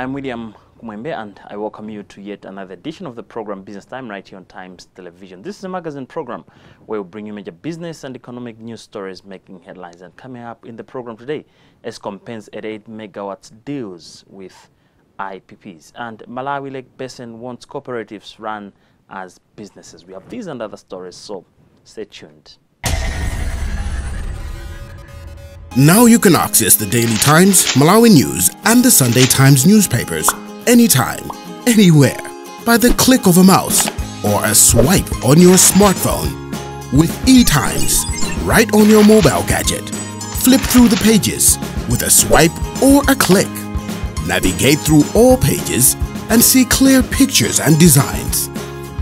I'm William Kumwembe and I welcome you to yet another edition of the program Business Time right here on Times Television. This is a magazine program where we bring you major business and economic news stories making headlines. And coming up in the program today, Escom pens 88 megawatts deals with IPPs. And Malawi Lake Basin wants cooperatives run as businesses. We have these and other stories, so stay tuned. Now you can access the Daily Times, Malawi News and the Sunday Times newspapers anytime, anywhere, by the click of a mouse or a swipe on your smartphone. With eTimes, right on your mobile gadget. Flip through the pages with a swipe or a click. Navigate through all pages and see clear pictures and designs.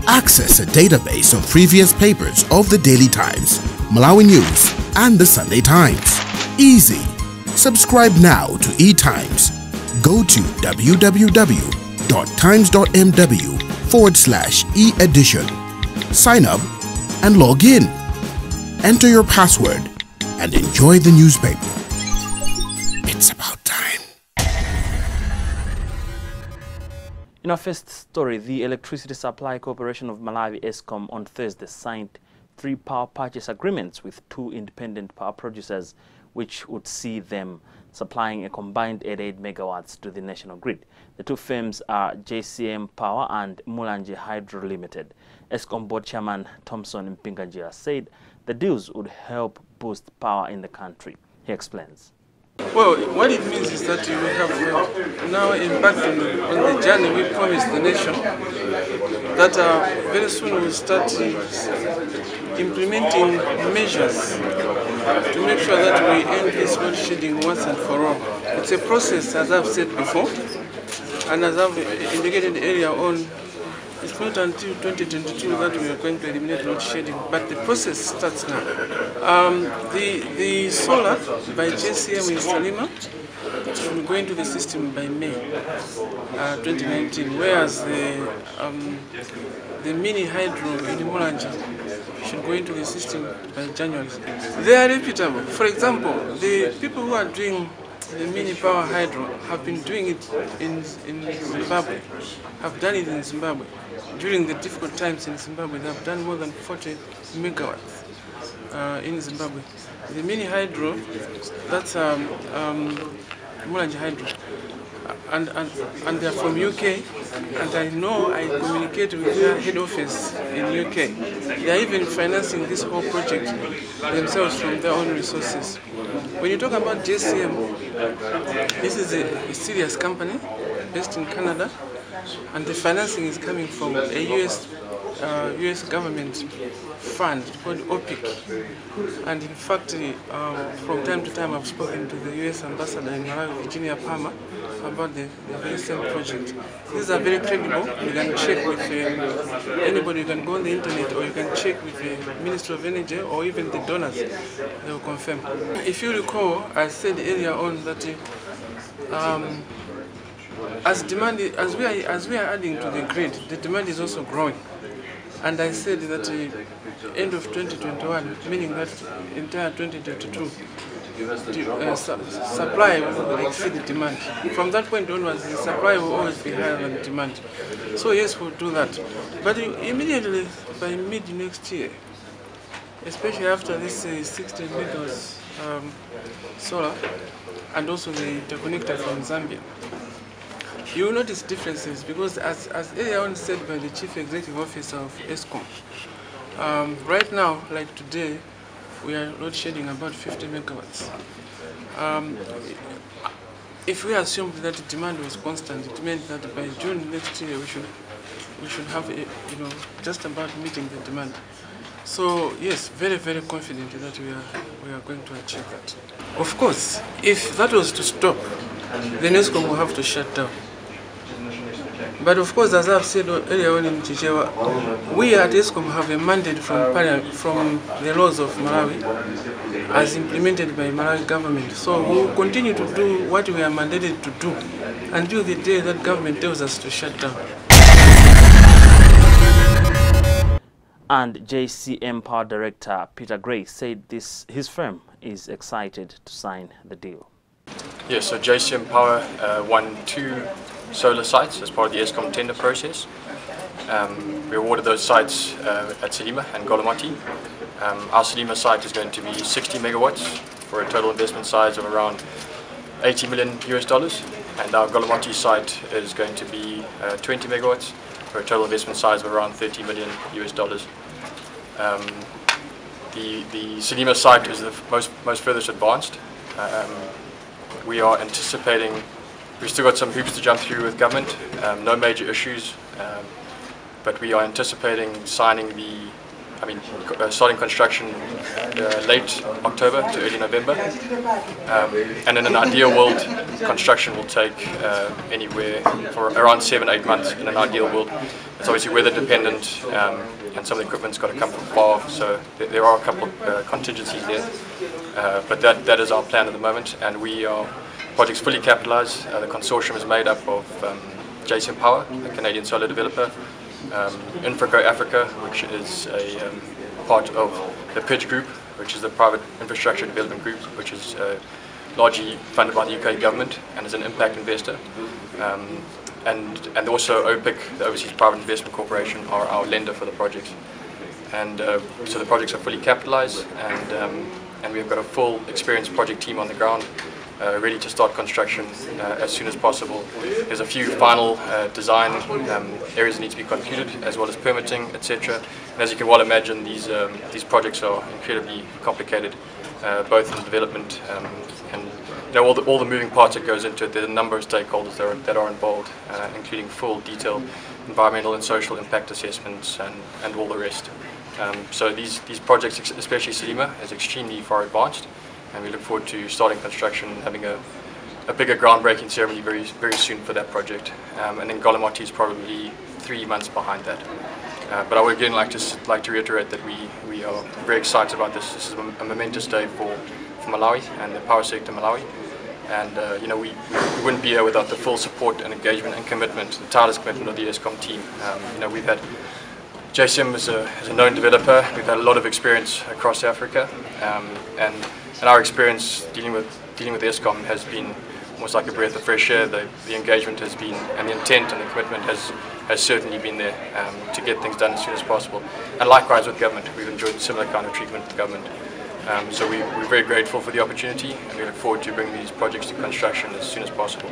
Access a database of previous papers of the Daily Times, Malawi News and the Sunday Times. Easy. Subscribe now to eTimes. Go to www.times.mw/e-edition. Sign up and log in. Enter your password and enjoy the newspaper. It's about time. In our first story, the Electricity Supply Corporation of Malawi, Escom, on Thursday signed 3 power purchase agreements with 2 independent power producers, which would see them supplying a combined 88 megawatts to the national grid. The 2 firms are JCM Power and Mulanje Hydro Limited. Escom Board Chairman Thom Mpinganjira said the deals would help boost power in the country. He explains. Well, what it means is that we have now embarked on the journey we promised the nation, that very soon we'll start implementing measures to make sure that we end this load shedding once and for all. It's a process, as I've said before, and as I've indicated earlier on, it's not until 2022 that we are going to eliminate load shedding, but the process starts now. The solar by JCM in Salima should go into the system by May 2019, whereas the mini hydro in Mulanje should go into the system by January. They are reputable. For example, the people who are doing the mini power hydro have been doing it in Zimbabwe, have done it in Zimbabwe. During the difficult times in Zimbabwe, they have done more than 40 megawatts in Zimbabwe. The mini hydro, that's Mulanje Hydro, and they are from UK, and I know I communicate with their head office in UK. They are even financing this whole project themselves from their own resources. When you talk about JCM, this is a serious company based in Canada, and the financing is coming from a US government fund called OPIC. And in fact, from time to time I've spoken to the US ambassador in Malawi, Virginia Palmer, about the very same project. These are very credible. You can check with anybody. You can go on the internet, or you can check with the Ministry of Energy, or even the donors. They will confirm. If you recall, I said earlier on that as we are adding to the grid, the demand is also growing. And I said that end of 2021, meaning that entire 2022, supply will exceed the demand. From that point onwards, the supply will always be higher than the demand. So yes, we'll do that. But immediately by mid next year, especially after this 16 megawatts solar and also the interconnector from Zambia, you will notice differences, because as earlier on said by the Chief Executive Officer of Escom, right now, like today, we are load shedding about 50 megawatts. If we assumed that the demand was constant, it meant that by June next year we should have just about meeting the demand. So yes, very, very confident that we are going to achieve that. Of course, if that was to stop, then Escom will have to shut down. But of course, as I've said earlier on in Chichewa, we at Escom have a mandate from the laws of Malawi as implemented by Malawi government. So we will continue to do what we are mandated to do until the day that government tells us to shut down. And JCM Power Director Peter Gray said his firm is excited to sign the deal. Yes, so JCM Power won 2 solar sites as part of the Escom tender process. We awarded those sites at Salima and Golomati. Our Salima site is going to be 60 megawatts for a total investment size of around $80 million, and our Golomati site is going to be 20 megawatts for a total investment size of around $30 million. The Salima site is the most furthest advanced. We are anticipating, we've still got some hoops to jump through with government, no major issues, but we are anticipating starting construction late October to early November. And in an ideal world, construction will take anywhere for around 7-8 months in an ideal world. It's obviously weather dependent, and some of the equipment's got to come from far, so there are a couple of contingencies there. But that is our plan at the moment, and project's fully capitalized. The consortium is made up of Escom Power, a Canadian solar developer, Infraco Africa, which is a part of the PIDGE group, which is the Private Infrastructure Development Group, which is largely funded by the UK government and is an impact investor. And also OPIC, the Overseas Private Investment Corporation, are our lender for the projects. And so the projects are fully capitalized, and we've got a full experienced project team on the ground, ready to start construction as soon as possible. There's a few final design areas that need to be concluded, as well as permitting, etc. And as you can well imagine, these projects are incredibly complicated, both in development and all the moving parts that goes into it. There's a number of stakeholders that are involved, including full detailed environmental and social impact assessments and all the rest. So these projects, especially Salima, is extremely far advanced, and we look forward to starting construction, having a bigger groundbreaking ceremony very soon for that project. And then Golomati is probably 3 months behind that. But I would again like to reiterate that we are very excited about this. This is a momentous day for Malawi and the power sector in Malawi. And we wouldn't be here without the full support and engagement and commitment, the tireless commitment of the Escom team. We've had JSIM is a known developer. We've had a lot of experience across Africa, and our experience dealing with Escom has been almost like a breath of fresh air. The engagement has been, and the intent and the commitment has certainly been there to get things done as soon as possible. And likewise with government, we've enjoyed similar kind of treatment with government. So we're very grateful for the opportunity, and we look forward to bringing these projects to construction as soon as possible.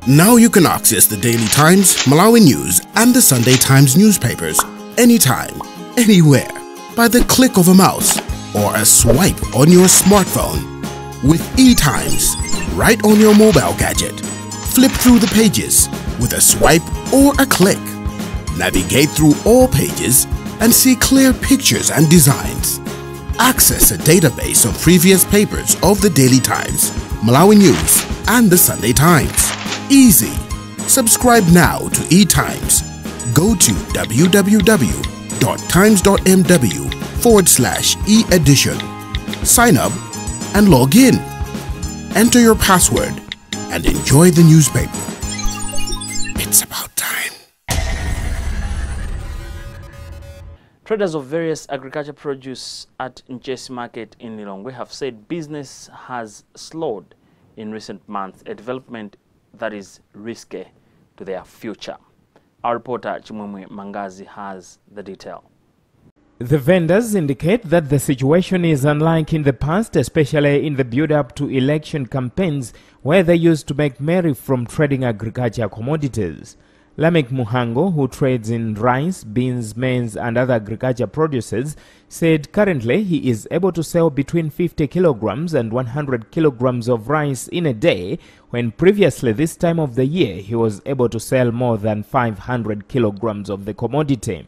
Now you can access the Daily Times, Malawi News and the Sunday Times newspapers anytime, anywhere, by the click of a mouse or a swipe on your smartphone. With eTimes, right on your mobile gadget. Flip through the pages with a swipe or a click. Navigate through all pages and see clear pictures and designs. Access a database of previous papers of the Daily Times, Malawi News and the Sunday Times. Easy. Subscribe now to eTimes. Go to www.times.mw/e-edition. Sign up and log in. Enter your password and enjoy the newspaper. It's about time. Traders of various agriculture produce at Njesi Market in Lilongwe have said business has slowed in recent months, a development that is risky to their future. Our reporter Chimwemwe Mangazi has the detail. The vendors indicate that the situation is unlike in the past, especially in the build-up to election campaigns where they used to make merry from trading agriculture commodities. Lamek Muhango, who trades in rice, beans, maize and other agriculture produces, said currently he is able to sell between 50 kilograms and 100 kilograms of rice in a day, when previously this time of the year he was able to sell more than 500 kilograms of the commodity.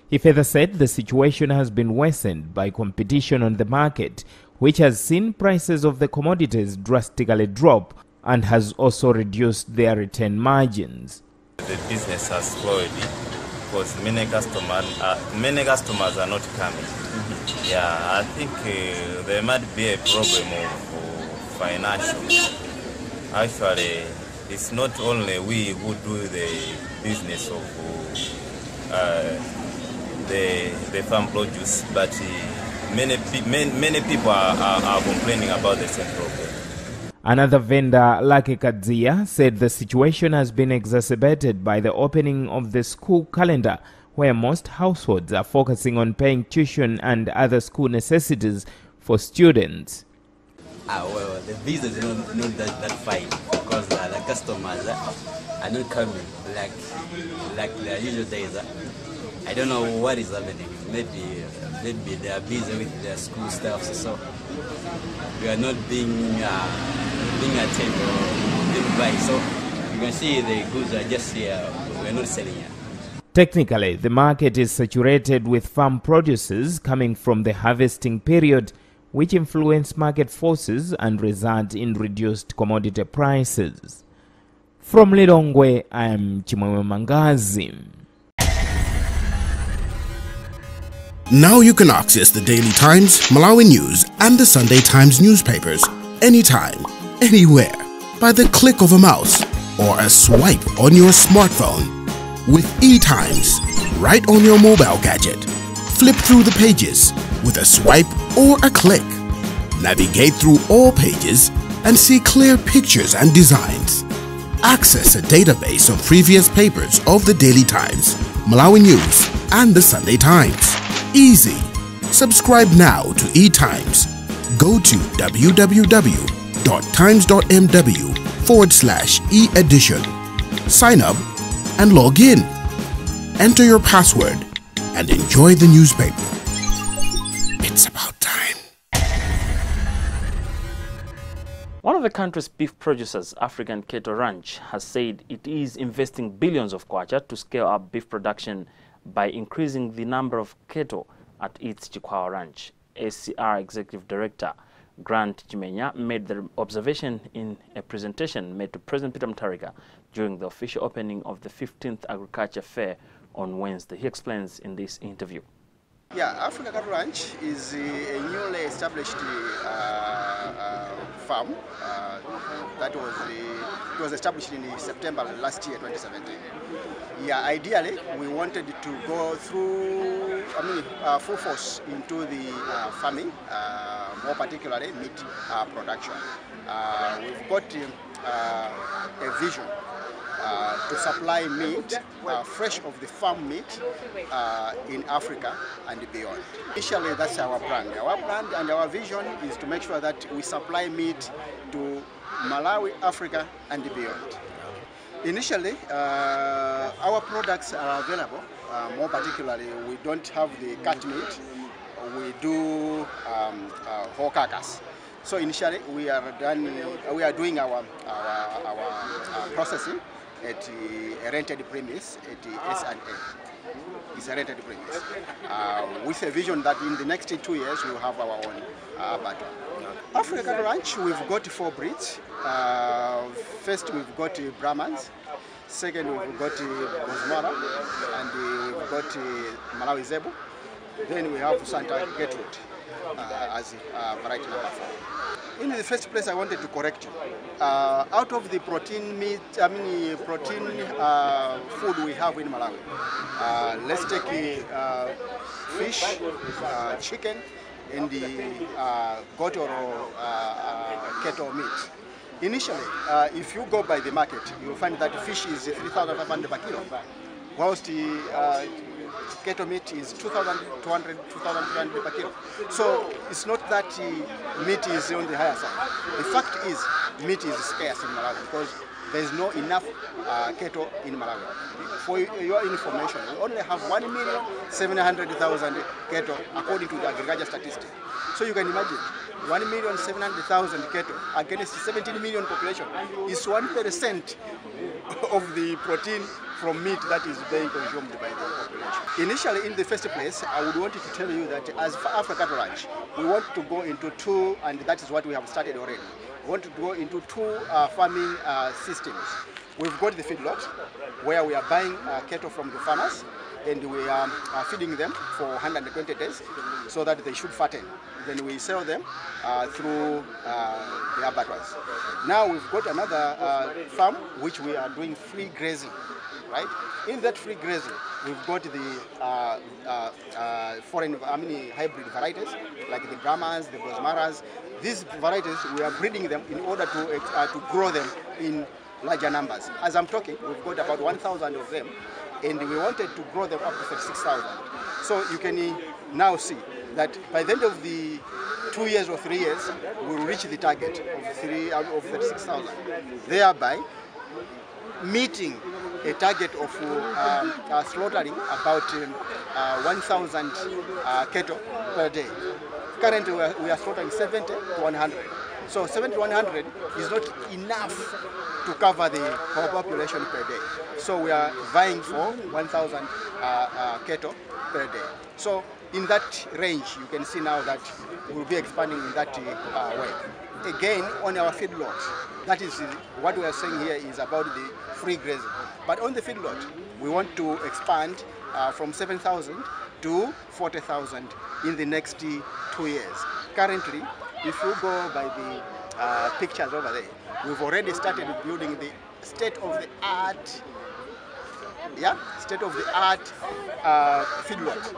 He further said the situation has been worsened by competition on the market, which has seen prices of the commodities drastically drop and has also reduced their return margins. The business has slowed because many customers are not coming. Yeah, I think there might be a problem of financial. Actually, it's not only we who do the business of the farm produce, but many people are complaining about the same problem. Another vendor, Lucky Kadzia, said the situation has been exacerbated by the opening of the school calendar, where most households are focusing on paying tuition and other school necessities for students. Well, the business is not that fine because the customers are not coming like the usual days. I don't know what is happening. Maybe they are busy with their school stuff, so we are not being attended or being buy. So you can see the goods are just here. We are not selling here. Technically, the market is saturated with farm produces coming from the harvesting period, which influence market forces and result in reduced commodity prices. From Lilongwe, I am Chimwemwe Mangazi. Now you can access the Daily Times, Malawi News, and the Sunday Times newspapers anytime, anywhere, by the click of a mouse or a swipe on your smartphone. With eTimes, right on your mobile gadget. Flip through the pages with a swipe or a click. Navigate through all pages and see clear pictures and designs. Access a database of previous papers of the Daily Times, Malawi News, and the Sunday Times. Easy. Subscribe now to eTimes. Go to www.times.mw/e-edition. Sign up and log in. Enter your password and enjoy the newspaper. It's about time. One of the country's beef producers, African Cattle Ranch, has said it is investing billions of kwacha to scale up beef production by increasing the number of cattle at its Chikwawa Ranch. ACR Executive Director Grant Chimenya made the observation in a presentation made to President Peter Mutharika during the official opening of the 15th Agriculture Fair on Wednesday. He explains in this interview. Yeah, African Cattle Ranch is a newly established farm that was established in September last year, 2017. Yeah, ideally, we wanted to go through, full force into the farming, more particularly meat production. We've got a vision to supply meat, fresh of the farm meat in Africa and beyond. Initially, that's our brand. Our brand and our vision is to make sure that we supply meat to Malawi, Africa, and beyond. Initially, our products are available. More particularly, we don't have the cut meat. We do whole carcass. So initially, we are doing our processing at a rented premise at the S&A. It's a rented premise. With a vision that in the next 2 years we'll have our own battle. African Ranch, we've got 4 breeds. First, we've got Brahmans. Second, we've got Bosmara, and we've got Malawi Zebu. Then we have Santa Gertrude as variety number 4. In the first place, I wanted to correct you. Out of the protein food we have in Malawi, let's take fish, chicken, and the goat or cattle meat. Initially, if you go by the market, you will find that fish is 3,500 per kilo, whilst cattle meat is 2,200, 2,300 per kilo. So it's not that meat is on the higher side. The fact is, meat is scarce in Malawi because there is not enough cattle in Malawi. For your information, we only have 1,700,000 cattle according to the agriculture statistics. So you can imagine, 1,700,000 cattle against 17 million population is 1% of the protein from meat that is being consumed by the population. Initially, in the first place, I would want to tell you that as for African Cattle Ranch, we want to go into 2, and that is what we have started already. We want to go into 2 farming systems. We've got the feedlot, where we are buying cattle from the farmers, and we are feeding them for 120 days so that they should fatten. Then we sell them through the abattoirs. Now we've got another farm which we are doing free grazing. right? In that free grazing, we've got the hybrid varieties, like the Brahmas, the Bosmaras. These varieties, we are breeding them in order to grow them in larger numbers. As I'm talking, we've got about 1,000 of them, and we wanted to grow them up to 36,000. So you can now see that by the end of the 2 years or 3 years, we'll reach the target of 36,000, thereby meeting a target of slaughtering about 1,000 cattle per day. Currently, we are slaughtering 70 to 100. So 70 to 100 is not enough to cover our population per day. So we are vying for 1,000 cattle per day. So in that range, you can see now that we'll be expanding in that way. Again, on our feedlot, that is what we are saying here is about the free grazing. But on the feedlot, we want to expand from 7,000 to 40,000 in the next 2 years. Currently, if you go by the pictures over there, we've already started building the state-of-the-art, feedlot.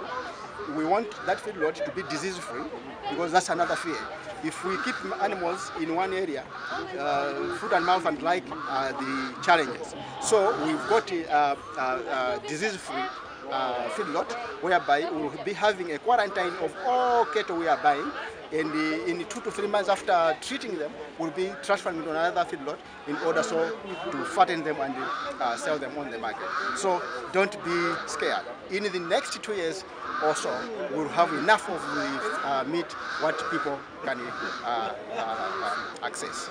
We want that feedlot to be disease-free, because that's another fear. If we keep animals in one area, foot and mouth and like the challenges. So we've got a disease-free feedlot, whereby we'll be having a quarantine of all cattle we are buying, and in 2 to 3 months after treating them, we'll be transferring to another feedlot in order to fatten them and sell them on the market. So don't be scared. In the next 2 years or so, we'll have enough of the meat what people can access.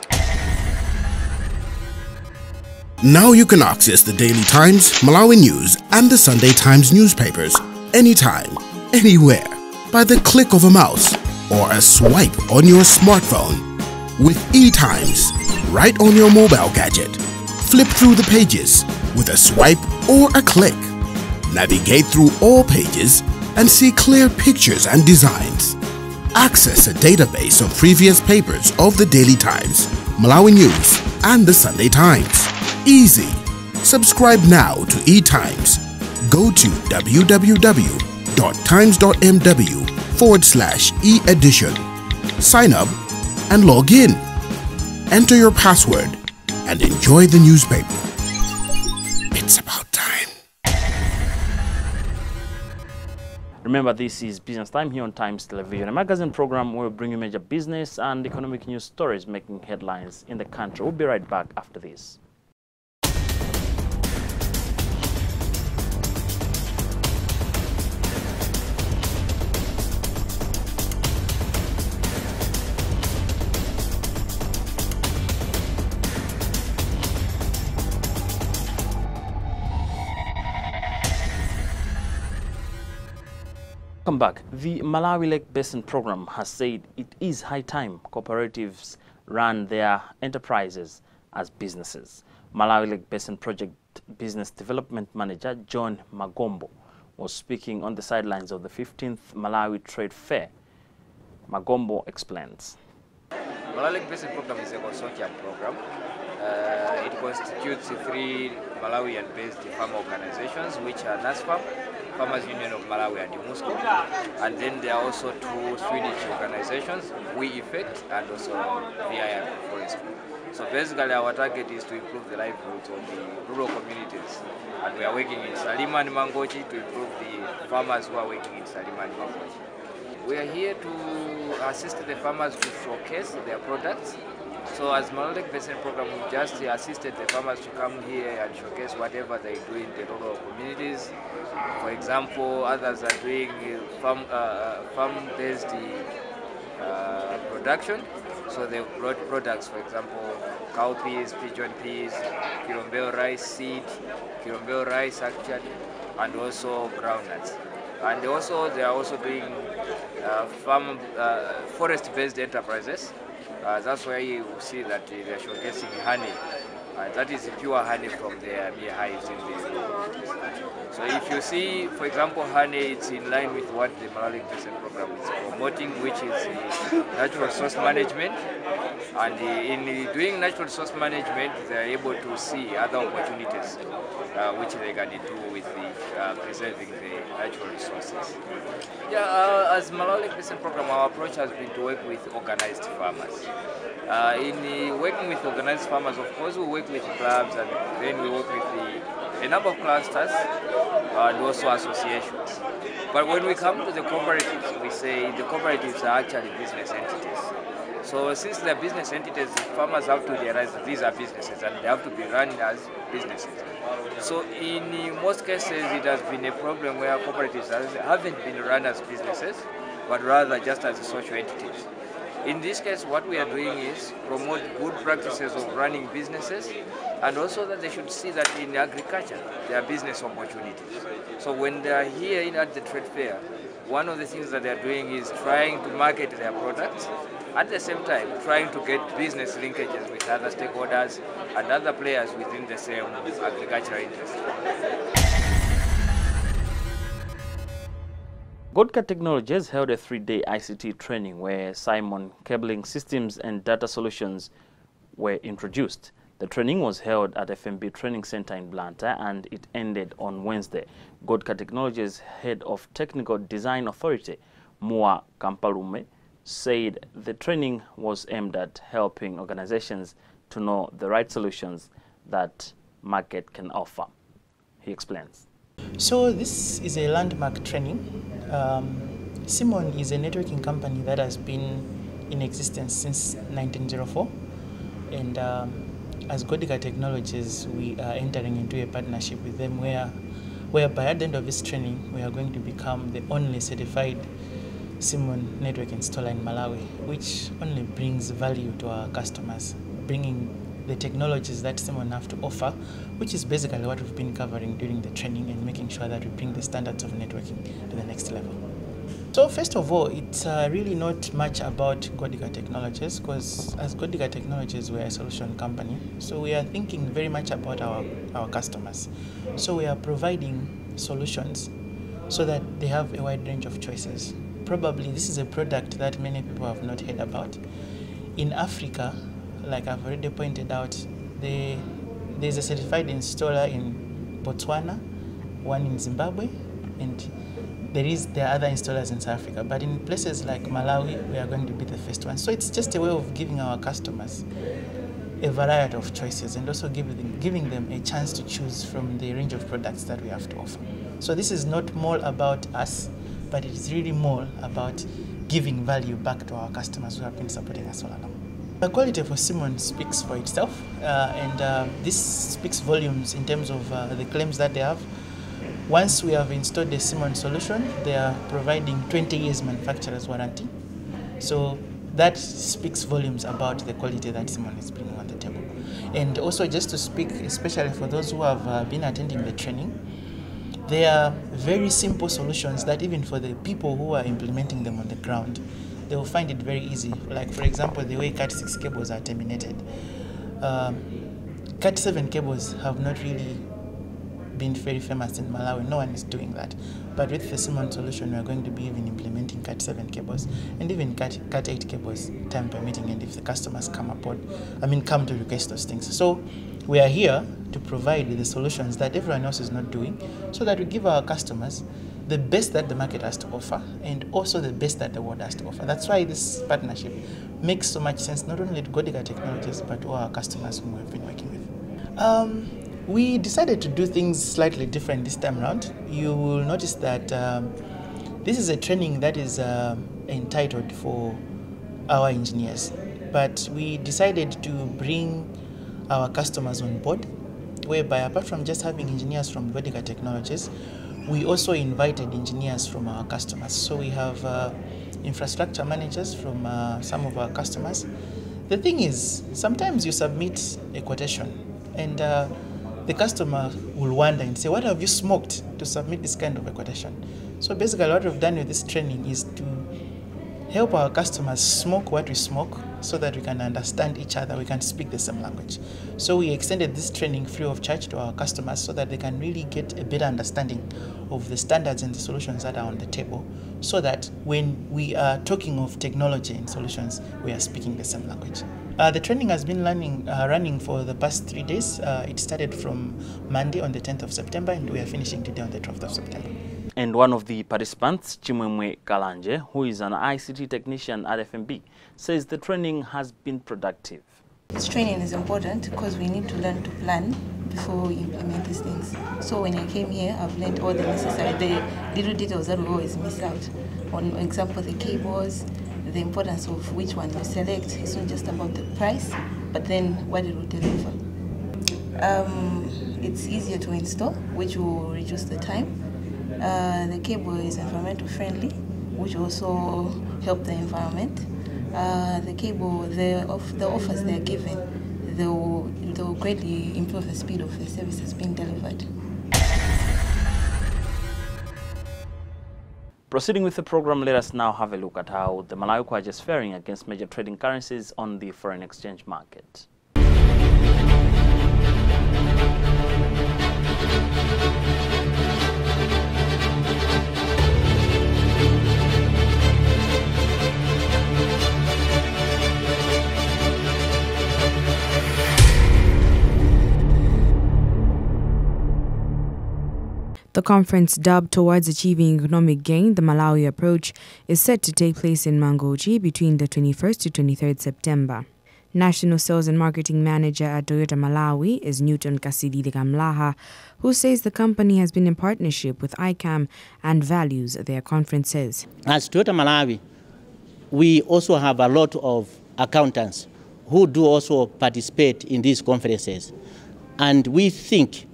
Now you can access the Daily Times, Malawi News and the Sunday Times newspapers anytime, anywhere, by the click of a mouse or a swipe on your smartphone. With eTimes, right on your mobile gadget. Flip through the pages with a swipe or a click. Navigate through all pages and see clear pictures and designs. Access a database of previous papers of the Daily Times, Malawi News and the Sunday Times. Easy. Subscribe now to eTimes. Go to www.times.mw/e-edition. Sign up and log in. Enter your password and enjoy the newspaper. It's about time. Remember, this is Business Time here on Times Television, a magazine program where we bring you major business and economic news stories making headlines in the country. We'll be right back after this. Welcome back. The Malawi Lake Basin Program has said it is high time cooperatives run their enterprises as businesses. Malawi Lake Basin Project Business Development Manager John Magombo was speaking on the sidelines of the 15th Malawi Trade Fair. Magombo explains. Malawi Lake Basin Program is a consortium program. It constitutes 3 Malawian-based farm organizations, which are NASFAM, Farmers Union of Malawi and MUSCO, and then there are also 2 Swedish organizations, We Effect and also VI Forestry. So basically our target is to improve the livelihoods of the rural communities, and we are working in Salima and Mangochi to improve the farmers who are working in Salima and Mangochi. We are here to assist the farmers to showcase their products. So as Malawi Lake Basin Program, we just assisted the farmers to come here and showcase whatever they do in the rural communities. For example, others are doing farm-based production. So they brought products, for example, cowpeas, pigeon peas, kilombeo rice seed, kilombeo rice actually, and also groundnuts. And also they are also doing forest-based enterprises. That's why you see that they are showcasing honey. That is pure honey from their beehives in the communities. So if you see, for example, honey, it's in line with what the Malawi Lake Basin Program is for. promoting, which is natural resource management. And in doing natural resource management, they are able to see other opportunities which they can do with the preserving the natural resources. Yeah, as Malawi Lake Basin Program, our approach has been to work with organized farmers. In working with organized farmers, of course, we work with clubs, and then we work with a number of clusters and also associations. But when we come to the cooperatives, we say the cooperatives are actually business entities. So since they're business entities, the farmers have to realize that these are businesses and they have to be run as businesses. So in most cases, it has been a problem where cooperatives haven't been run as businesses, but rather just as social entities. In this case, what we are doing is promote good practices of running businesses, and also that they should see that in agriculture, there are business opportunities. So when they are here at the trade fair, one of the things that they are doing is trying to market their products, at the same time trying to get business linkages with other stakeholders and other players within the same agricultural industry. Godka Technologies held a 3-day ICT training where Simon cabling systems and data solutions were introduced. The training was held at FMB Training Center in Blantyre and it ended on Wednesday. Godka Technologies Head of Technical Design Authority, Mua Kampalume, said the training was aimed at helping organizations to know the right solutions that market can offer. He explains. So this is a landmark training. Simon is a networking company that has been in existence since 1904, and as Godka Technologies, we are entering into a partnership with them whereby at the end of this training, we are going to become the only certified Simon network installer in Malawi, which only brings value to our customers, bringing the technologies that Simon have to offer, which is basically what we've been covering during the training and making sure that we bring the standards of networking to the next level. So first of all, it's really not much about Godka Technologies, because as Godka Technologies, we're a solution company. So we are thinking very much about our customers. So we are providing solutions so that they have a wide range of choices. Probably this is a product that many people have not heard about. In Africa, like I've already pointed out, there's a certified installer in Botswana, one in Zimbabwe, and there are other installers in South Africa. But in places like Malawi, we are going to be the first one. So it's just a way of giving our customers a variety of choices and also giving them a chance to choose from the range of products that we have to offer. So this is not more about us, but it is really more about giving value back to our customers who have been supporting us all along. The quality for Simon speaks for itself, and this speaks volumes in terms of the claims that they have. Once we have installed the Simon solution, they are providing 20 years manufacturer's warranty. So that speaks volumes about the quality that Simon is bringing on the table. And also just to speak, especially for those who have been attending the training, they are very simple solutions that even for the people who are implementing them on the ground, they will find it very easy. Like for example, the way Cat6 cables are terminated. Cat7 cables have not really been very famous in Malawi. No one is doing that. But with the Simon solution, we are going to be even implementing Cat7 cables and even Cat8 cables, time permitting, and if the customers come to request those things. So we are here to provide the solutions that everyone else is not doing, so that we give our customers the best that the market has to offer and also the best that the world has to offer. That's why this partnership makes so much sense, not only to Godka Technologies, but to our customers whom we've been working with. We decided to do things slightly different this time around. You will notice that this is a training that is entitled for our engineers, but we decided to bring our customers on board, whereby apart from just having engineers from Godka Technologies, we also invited engineers from our customers. So we have infrastructure managers from some of our customers. The thing is, sometimes you submit a quotation and the customer will wonder and say, what have you smoked to submit this kind of a quotation? So basically what we've done with this training is to help our customers smoke what we smoke so that we can understand each other, we can speak the same language. So we extended this training free of charge to our customers so that they can really get a better understanding of the standards and the solutions that are on the table, so that when we are talking of technology and solutions, we are speaking the same language. The training has been running for the past 3 days. It started from Monday on the 10th of September, and we are finishing today on the 12th of September. And one of the participants, Chimwemwe Kalanje, who is an ICT technician at FMB, says the training has been productive. This training is important because we need to learn to plan before we implement these things. So when I came here, I've learned all the necessary, the little details that we always miss out. On example, the cables, the importance of which one you select. It's not just about the price, but then what it will deliver. It's easier to install, which will reduce the time. The cable is environmental friendly, which also help the environment. The cable, the offers they are given, they will greatly improve the speed of the services being delivered. Proceeding with the program, let us now have a look at how the Malawi kwacha is faring against major trading currencies on the foreign exchange market. The conference, dubbed Towards Achieving Economic Gain, the Malawi Approach, is set to take place in Mangochi between the 21st to 23rd September. National Sales and Marketing Manager at Toyota Malawi is Newton Kasidile Kamlaha, who says the company has been in partnership with ICAM and values their conferences. As Toyota Malawi, we also have a lot of accountants who do also participate in these conferences. And we think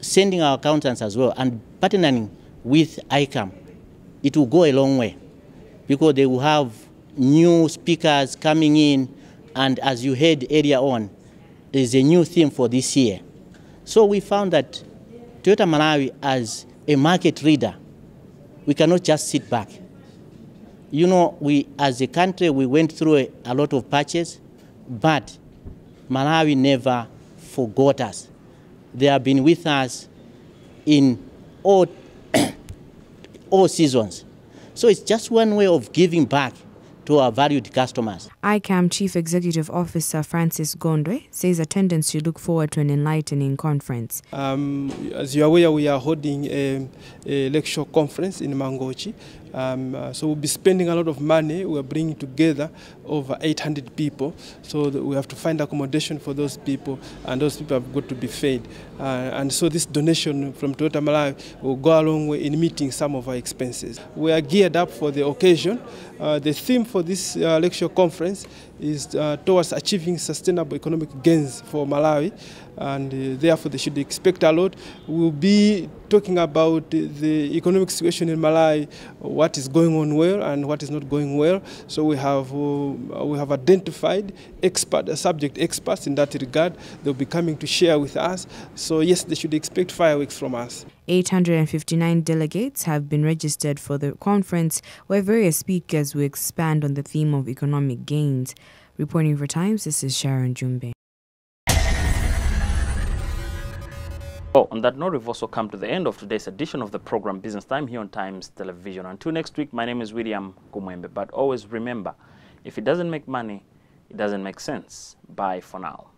sending our accountants as well and partnering with ICAM, it will go a long way because they will have new speakers coming in, and as you heard earlier on, there's a new theme for this year. So we found that Toyota Malawi, as a market leader, we cannot just sit back. You know, we as a country, we went through a lot of patches, but Malawi never forgot us. They have been with us in all seasons. So it's just one way of giving back to our valued customers. ICAM Chief Executive Officer Francis Gondwe says attendants should look forward to an enlightening conference. As you are aware, we are holding a lecture conference in Mangochi. So we'll be spending a lot of money. We are bringing together over 800 people. So we have to find accommodation for those people, and those people have got to be fed. And so this donation from Toyota Malawi will go a long way in meeting some of our expenses. We are geared up for the occasion. The theme for this lecture conference is towards achieving sustainable economic gains for Malawi, and therefore they should expect a lot. We'll be talking about the economic situation in Malawi, what is going on well and what is not going well. So we have identified subject experts in that regard. They'll be coming to share with us. So yes, they should expect fireworks from us. 859 delegates have been registered for the conference, where various speakers will expand on the theme of economic gains. Reporting for Times, this is Sharon Jumbe. On that note, we've also come to the end of today's edition of the program Business Time here on Times Television. Until next week, my name is William Kumwembe. But always remember, if it doesn't make money, it doesn't make sense. Bye for now.